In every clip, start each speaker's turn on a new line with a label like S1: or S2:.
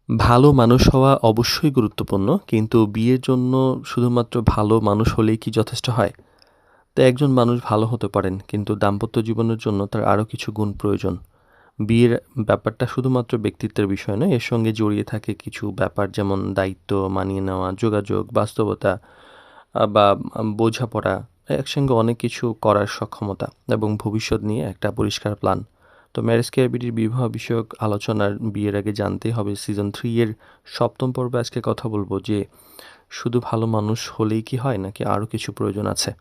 S1: ভালো মানুষ হওয়া অবশ্যই গুরুত্বপূর্ণ। কিন্তু বিয়ের জন্য শুধুমাত্র ভালো মানুষ হলেই কি যথেষ্ট হয়? তো একজন মানুষ ভালো হতে পারেন, কিন্তু দাম্পত্য জীবনের জন্য তার আরও কিছু গুণ প্রয়োজন। বিয়ের ব্যাপারটা শুধুমাত্র ব্যক্তিত্বের বিষয় নয়, এর সঙ্গে জড়িয়ে থাকে কিছু ব্যাপার যেমন দায়িত্ব, মানিয়ে নেওয়া, যোগাযোগ, বাস্তবতা বা বোঝাপড়া, একসঙ্গে অনেক কিছু করার সক্ষমতা এবং ভবিষ্যৎ নিয়ে একটা পরিষ্কার প্ল্যান। তো ম্যারেজ ক্যারিবিটির বিবাহ বিষয়ক আলোচনার বিয়ের আগে জানতেই হবে সিজন 3 এর ৭ম পর্বে আজকে কথা বলব যে শুধু ভালো মানুষ হলেই কি হয় নাকি আরও কিছু প্রয়োজন আছে।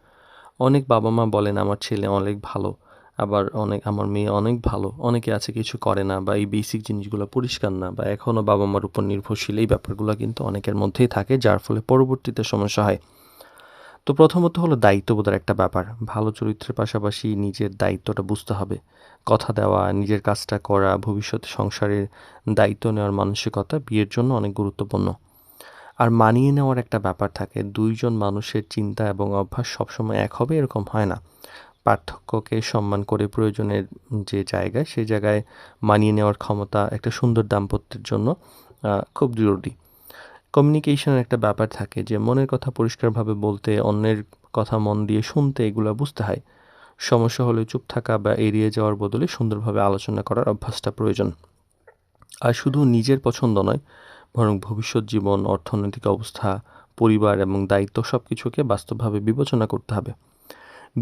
S1: অনেক বাবা মা বলেন আমার ছেলে অনেক ভালো, আবার অনেক আমার মেয়ে অনেক ভালো, অনেকে আছে কিছু করে না বা এই বেসিক জিনিসগুলো পরিষ্কার না বা এখনও বাবা মার উপর নির্ভরশীল। এই ব্যাপারগুলো কিন্তু অনেকের মধ্যেই থাকে, যার ফলে পরবর্তীতে সমস্যা হয়। তো প্রথমত হলো দায়িত্ববোধের একটা ব্যাপার। ভালো চরিত্রের পাশাপাশি নিজের দায়িত্বটা বুঝতে হবে। কথা দেওয়া, নিজের কাজটা করা, ভবিষ্যতে সংসারের দায়িত্ব নেওয়ার মানসিকতা বিয়ের জন্য অনেক গুরুত্বপূর্ণ। আর মানিয়ে নেওয়ার একটা ব্যাপার থাকে। ২ জন মানুষের চিন্তা এবং অভ্যাস সবসময় এক হবে এরকম হয় না। পার্থক্যকে সম্মান করে প্রয়োজনের যে জায়গায়, সেই জায়গায় মানিয়ে নেওয়ার ক্ষমতা একটা সুন্দর দাম্পত্যের জন্য খুব জরুরি। কমিউনিকেশনের একটা ব্যাপার থাকে যে মনের কথা পরিষ্কারভাবে বলতে, অন্যের কথা মন দিয়ে শুনতে, এগুলা বুঝতে হয়। সমস্যা হলে চুপ থাকা বা এড়িয়ে যাওয়ার বদলে সুন্দরভাবে আলোচনা করার অভ্যাসটা প্রয়োজন। আর শুধু নিজের পছন্দ নয়, বরং ভবিষ্যৎ জীবন, অর্থনৈতিক অবস্থা, পরিবার এবং দায়িত্ব সবকিছুকে বাস্তবভাবে বিবেচনা করতে হবে।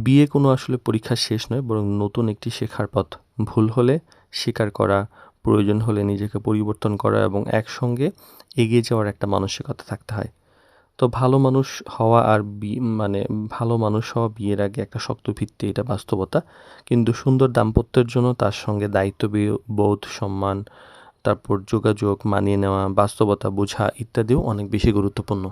S1: বিয়ে কোনো আসলে পরীক্ষা শেষ নয়, বরং নতুন একটি শেখার পথ। ভুল হলে স্বীকার করা, প্রয়োজন হলে নিজেকে পরিবর্তন করা এবং একসঙ্গে এগিয়ে যাওয়ার একটা মানসিকতা থাকতে হয়। তো ভালো মানুষ হওয়া আর মানে ভালো মানুষ হওয়া বিয়ের আগে একটা শক্ত ভিত্তি, এটা বাস্তবতা। কিন্তু সুন্দর দাম্পত্যের জন্য তার সঙ্গে দায়িত্ব বোধ, সম্মান, তারপর যোগাযোগ, মানিয়ে নেওয়া, বাস্তবতা বোঝা ইত্যাদিও অনেক বেশি গুরুত্বপূর্ণ।